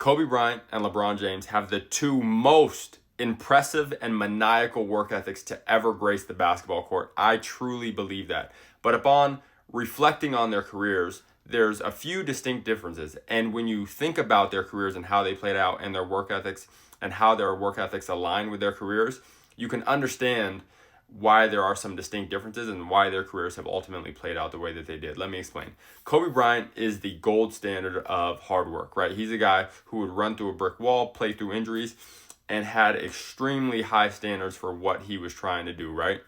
Kobe Bryant and LeBron James have the two most impressive and maniacal work ethics to ever grace the basketball court. I truly believe that. But upon reflecting on their careers, there's a few distinct differences. And when you think about their careers and how they played out and their work ethics and how their work ethics align with their careers, you can understand why there are some distinct differences and why their careers have ultimately played out the way that they did. Let me explain. Kobe Bryant is the gold standard of hard work, right? He's a guy who would run through a brick wall, play through injuries, and had extremely high standards for what he was trying to do, right?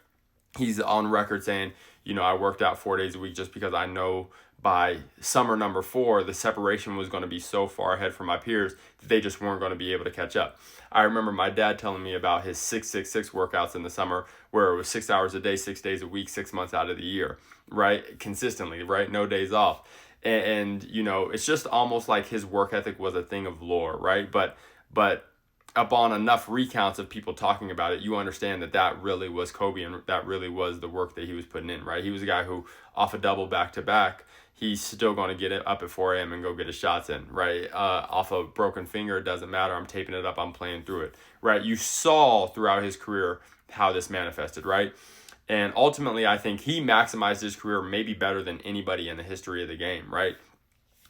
He's on record saying, I worked out 4 days a week just because I know by summer number 4, the separation was going to be so far ahead from my peers that they just weren't going to be able to catch up. I remember my dad telling me about his 666 workouts in the summer, where it was 6 hours a day, 6 days a week, 6 months out of the year, right? Consistently, right? No days off. And it's just almost like his work ethic was a thing of lore, right? But upon enough recounts of people talking about it, you understand that really was Kobe and that really was the work that he was putting in, right? He was a guy who, off a double back-to-back, he's still going to get it up at 4 a.m. and go get his shots in, right? Off a broken finger, it doesn't matter. I'm taping it up. I'm playing through it, right? You saw throughout his career how this manifested, right? And ultimately, I think he maximized his career maybe better than anybody in the history of the game, right?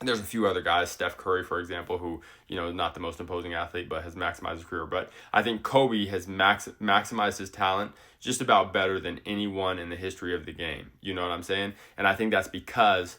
There's a few other guys, Steph Curry, for example, who, not the most imposing athlete, but has maximized his career. But I think Kobe has maximized his talent just about better than anyone in the history of the game. You know what I'm saying? And I think that's because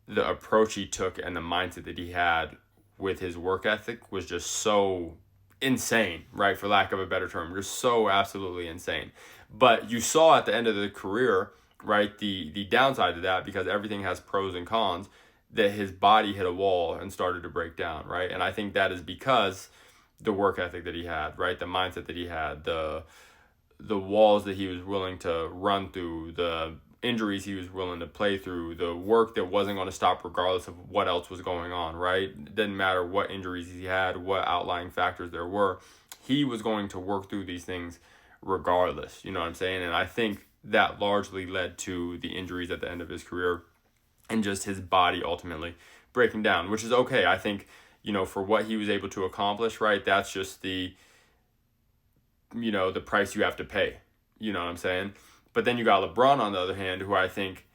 the approach he took and the mindset that he had with his work ethic was just so insane, right? For lack of a better term, just so absolutely insane. But you saw at the end of the career, right, the downside to that, because everything has pros and cons, that his body hit a wall and started to break down, right? And I think that is because the work ethic that he had, right? The mindset that he had, the walls that he was willing to run through, the injuries he was willing to play through, the work that wasn't going to stop regardless of what else was going on, right? It didn't matter what injuries he had, what outlying factors there were. He was going to work through these things regardless, you know what I'm saying? And I think that largely led to the injuries at the end of his career and just his body ultimately breaking down, which is okay. I think, for what he was able to accomplish, right, that's just the price you have to pay. You know what I'm saying? But then you got LeBron on the other hand, who I think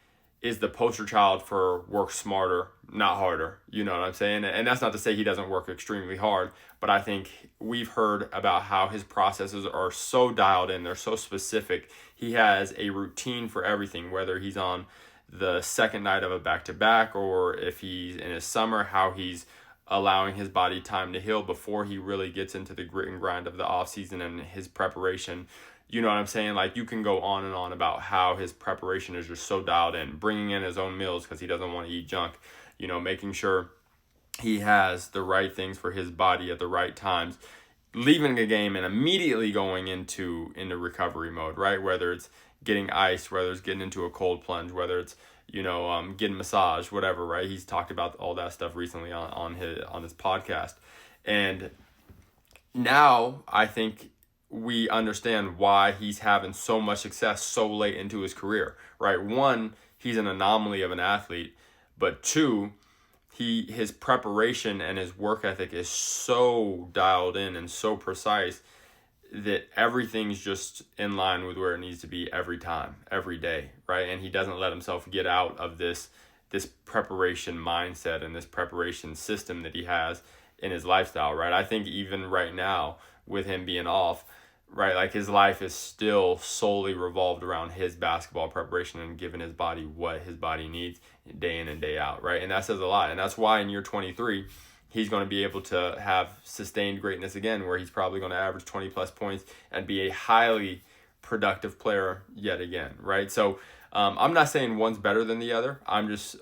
is the poster child for work smarter, not harder. You know what I'm saying? And that's not to say he doesn't work extremely hard, but I think we've heard about how his processes are so dialed in, they're so specific. He has a routine for everything, whether he's on the second night of a back-to-back or if he's in his summer, how he's allowing his body time to heal before he really gets into the grit and grind of the off season and his preparation. You know what I'm saying? Like, you can go on and on about how his preparation is just so dialed in, bringing in his own meals because he doesn't want to eat junk, making sure he has the right things for his body at the right times, leaving a game and immediately going into recovery mode, right? Whether it's getting ice, whether it's getting into a cold plunge, whether it's getting massage, whatever, right? He's talked about all that stuff recently on his podcast. And now I think we understand why he's having so much success so late into his career, right? One, he's an anomaly of an athlete, but two, his preparation and his work ethic is so dialed in and so precise that everything's just in line with where it needs to be every time, every day, right? And he doesn't let himself get out of this preparation mindset and this preparation system that he has in his lifestyle, right? I think even right now, with him being off, right, like his life is still solely revolved around his basketball preparation and giving his body what his body needs day in and day out, right? And that says a lot. And that's why in year 23, he's going to be able to have sustained greatness again, where he's probably going to average 20 plus points and be a highly productive player yet again, right? So I'm not saying one's better than the other. I'm just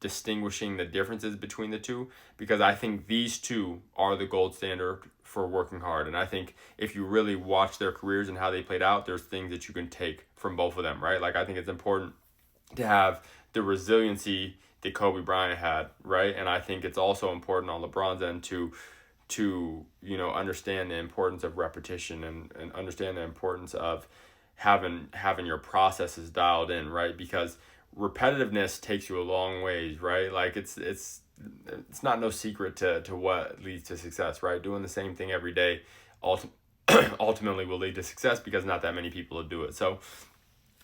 distinguishing the differences between the two, because I think these two are the gold standard for working hard. And I think if you really watch their careers and how they played out, there's things that you can take from both of them, right? Like, I think it's important to have the resiliency that Kobe Bryant had, right? And I think it's also important on LeBron's end to understand the importance of repetition and understand the importance of having your processes dialed in, right? Because repetitiveness takes you a long ways, right? Like, it's it's not no secret to what leads to success, right? Doing the same thing every day ultimately will lead to success because not that many people will do it. So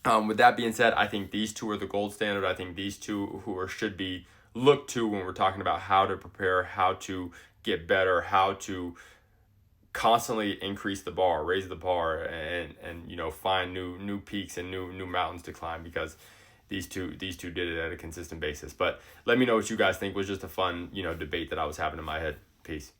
with that being said, I think these two are the gold standard. I think these two should be looked to when we're talking about how to prepare, how to get better, how to constantly increase the bar, raise the bar, and find new peaks and new mountains to climb, because these two did it at a consistent basis. But let me know what you guys think. It was just a fun debate that I was having in my head. Peace.